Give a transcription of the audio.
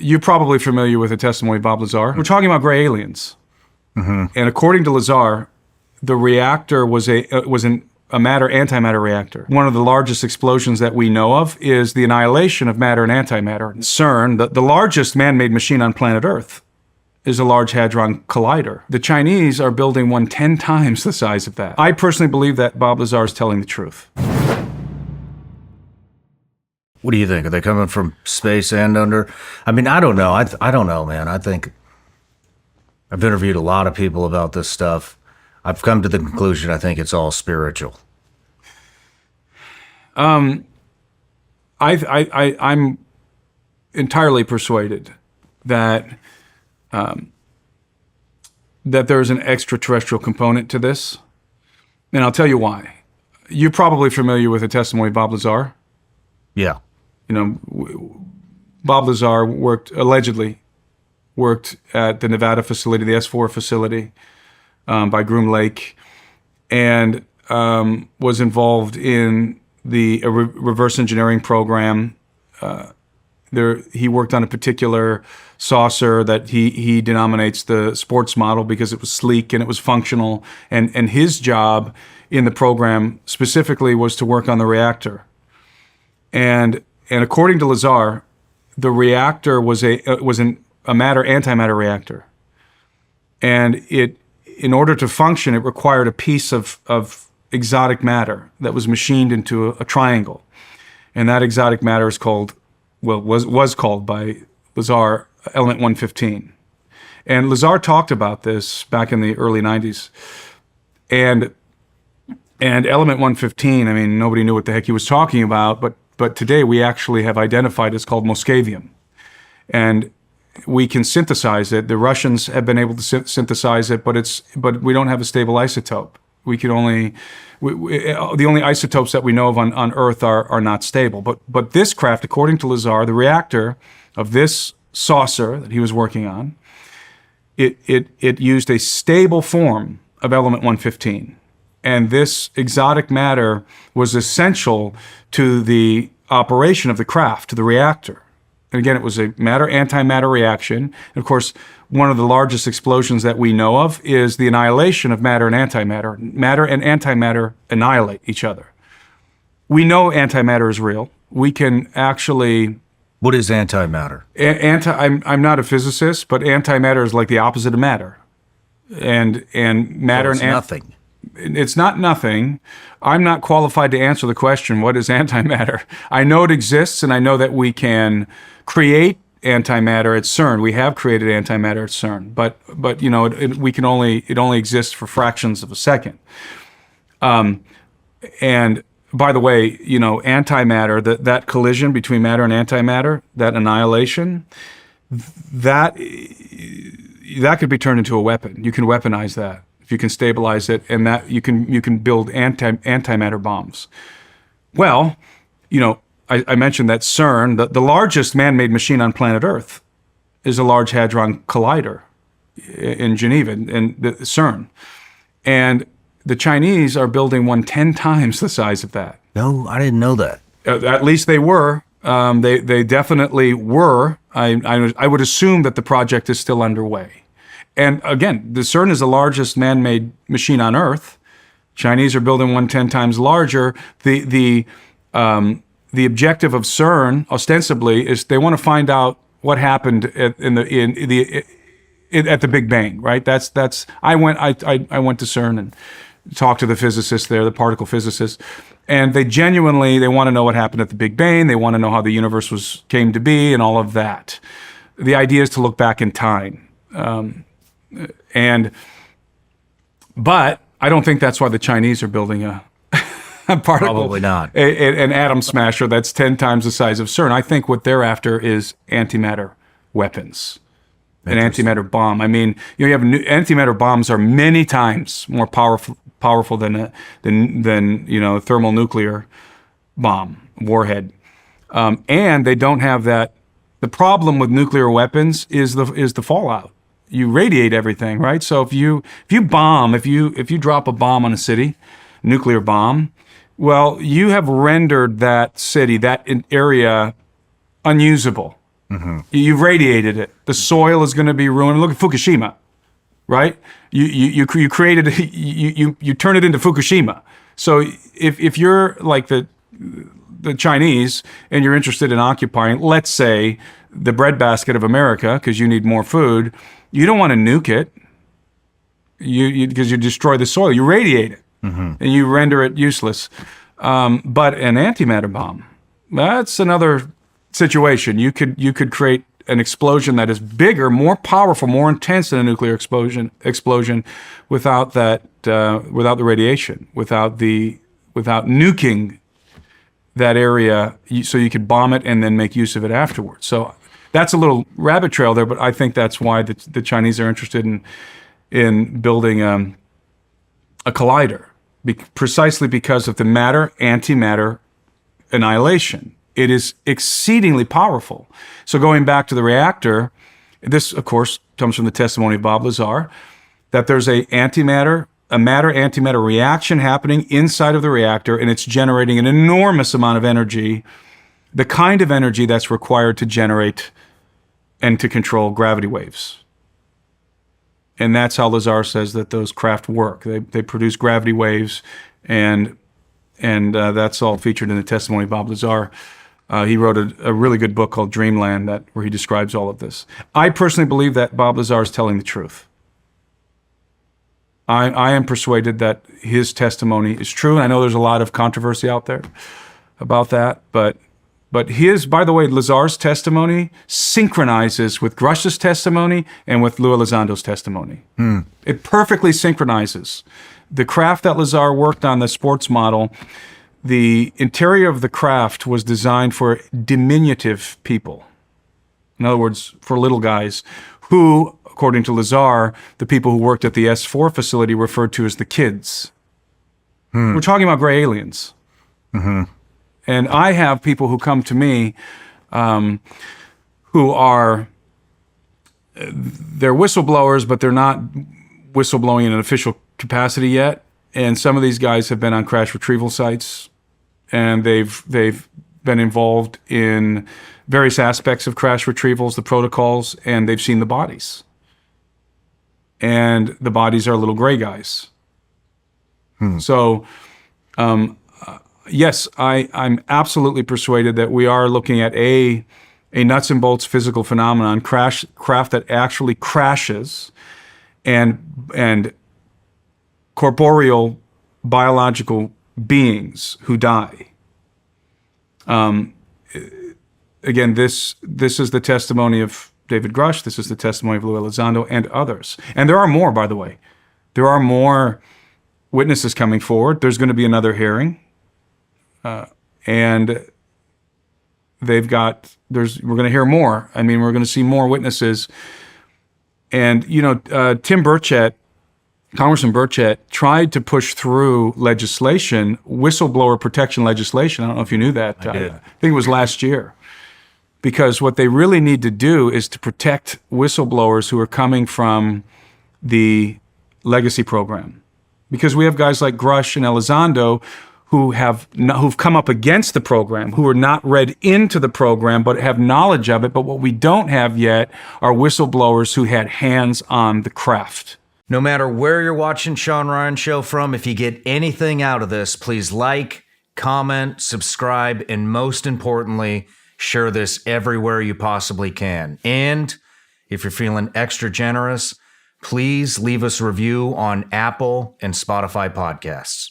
You're probably familiar with the testimony of Bob Lazar. We're talking about gray aliens. And according to Lazar, the reactor was a matter-antimatter reactor. One of the largest explosions that we know of is the annihilation of matter and antimatter. CERN, the largest man-made machine on planet Earth, is a Large Hadron Collider. The Chinese are building one 10 times the size of that. I personally believe that Bob Lazar is telling the truth. What do you think? Are they coming from space and under? I mean, I don't know. I don't know, man. I think I've interviewed a lot of people about this stuff. I've come to the conclusion I think it's all spiritual. I'm entirely persuaded that that there's an extraterrestrial component to this, and I'll tell you why. You're probably familiar with the testimony of Bob Lazar. Yeah. You know, Bob Lazar allegedly worked at the Nevada facility, the S4 facility by Groom Lake, and was involved in the reverse engineering program. He worked on a particular saucer that he denominates the sports model because it was sleek and it was functional. And his job in the program specifically was to work on the reactor. And according to Lazar, the reactor was a matter-antimatter reactor. And in order to function, it required a piece of exotic matter that was machined into a triangle. And that exotic matter is called, was called by Lazar element 115. And Lazar talked about this back in the early 90s. And element 115, I mean, nobody knew what the heck he was talking about, but today we actually have identified it's called moscavium. And we can synthesize it. The Russians have been able to synthesize it, but we don't have a stable isotope. The only isotopes that we know of on Earth are not stable. But this craft, according to Lazar, the reactor of this saucer that he was working on, it used a stable form of element 115. And this exotic matter was essential to the operation of the craft, to the reactor. And again, it was a matter-antimatter reaction. And of course, one of the largest explosions that we know of is the annihilation of matter and antimatter. Matter and antimatter annihilate each other. We know antimatter is real. We can actually... What is antimatter? I'm not a physicist, but antimatter is like the opposite of matter. And matter it's nothing. It's not nothing. I'm not qualified to answer the question, what is antimatter? I know it exists, and I know that we can create antimatter at CERN. We have created antimatter at CERN, but you know, it only exists for fractions of a second. And by the way, you know, antimatter, that collision between matter and antimatter, that annihilation, that could be turned into a weapon. You can weaponize that. You can stabilize it, and that you can build antimatter bombs. Well, you know, I mentioned that CERN, the largest man-made machine on planet Earth, is a Large Hadron Collider in Geneva, in the CERN. And the Chinese are building one 10 times the size of that. No, I didn't know that. At least they were. They definitely were. I would assume that the project is still underway. And again, the CERN is the largest man-made machine on Earth. Chinese are building one 10 times larger. The objective of CERN, ostensibly, is they want to find out what happened at the Big Bang. Right? I went to CERN and talked to the physicists there, the particle physicists, and they want to know what happened at the Big Bang. They want to know how the universe came to be and all of that. The idea is to look back in time. But I don't think that's why the Chinese are building a particle. Probably not. An atom smasher that's 10 times the size of CERN. I think what they're after is antimatter weapons, an antimatter bomb. I mean, you have antimatter bombs are many times more powerful than you know, thermonuclear bomb warhead, and they don't have that. The problem with nuclear weapons is the fallout. You radiate everything, right? So if you drop a bomb on a city, nuclear bomb, well, you have rendered that city, that area, unusable. You've radiated it. The soil is going to be ruined. Look at Fukushima, right? You created you turn it into Fukushima. So if you're like the Chinese and you're interested in occupying, let's say, the breadbasket of America because you need more food, you don't want to nuke it. Because you destroy the soil, you radiate it, and you render it useless. But an antimatter bomb, that's another situation. You could create an explosion that is bigger, more powerful, more intense than a nuclear explosion without that, without the radiation, without nuking that area, so you could bomb it and then make use of it afterwards. So that's a little rabbit trail there, but I think that's why the Chinese are interested in building a collider, precisely because of the matter-antimatter annihilation. It is exceedingly powerful. So going back to the reactor, this, of course, comes from the testimony of Bob Lazar, that there's a matter-antimatter reaction happening inside of the reactor, and it's generating an enormous amount of energy, the kind of energy that's required to generate and to control gravity waves. And that's how Lazar says that those craft work. They produce gravity waves, and that's all featured in the testimony of Bob Lazar. He wrote a really good book called Dreamland where he describes all of this. I personally believe that Bob Lazar is telling the truth. I am persuaded that his testimony is true, and I know there's a lot of controversy out there about that, but by the way, Lazar's testimony synchronizes with Grush's testimony and with Lou Elizondo's testimony. It perfectly synchronizes. The craft that Lazar worked on, the sports model, the interior of the craft was designed for diminutive people. In other words, for little guys who, according to Lazar, the people who worked at the S4 facility referred to as the kids. We're talking about gray aliens. And I have people who come to me who are, they're whistleblowers, but they're not whistleblowing in an official capacity yet. And some of these guys have been on crash retrieval sites, and they've been involved in various aspects of crash retrievals, the protocols, and they've seen the bodies. And the bodies are little gray guys. So, yes, I'm absolutely persuaded that we are looking at a nuts and bolts physical phenomenon, craft that actually crashes, and corporeal biological beings who die. Again, this is the testimony of David Grush. This is the testimony of Lou Elizondo and others. And there are more, by the way. There are more witnesses coming forward. There's going to be another hearing. And we're going to hear more. I mean, we're going to see more witnesses. And, Tim Burchett, Congressman Burchett, tried to push through legislation, whistleblower protection legislation. I don't know if you knew that. I did. I think it was last year. Because what they really need to do is to protect whistleblowers who are coming from the legacy program. Because we have guys like Grush and Elizondo who've come up against the program, who are not read into the program, but have knowledge of it. But what we don't have yet are whistleblowers who had hands on the craft. No matter where you're watching Sean Ryan Show from, if you get anything out of this, please like, comment, subscribe, and most importantly, share this everywhere you possibly can. And if you're feeling extra generous, please leave us a review on Apple and Spotify podcasts.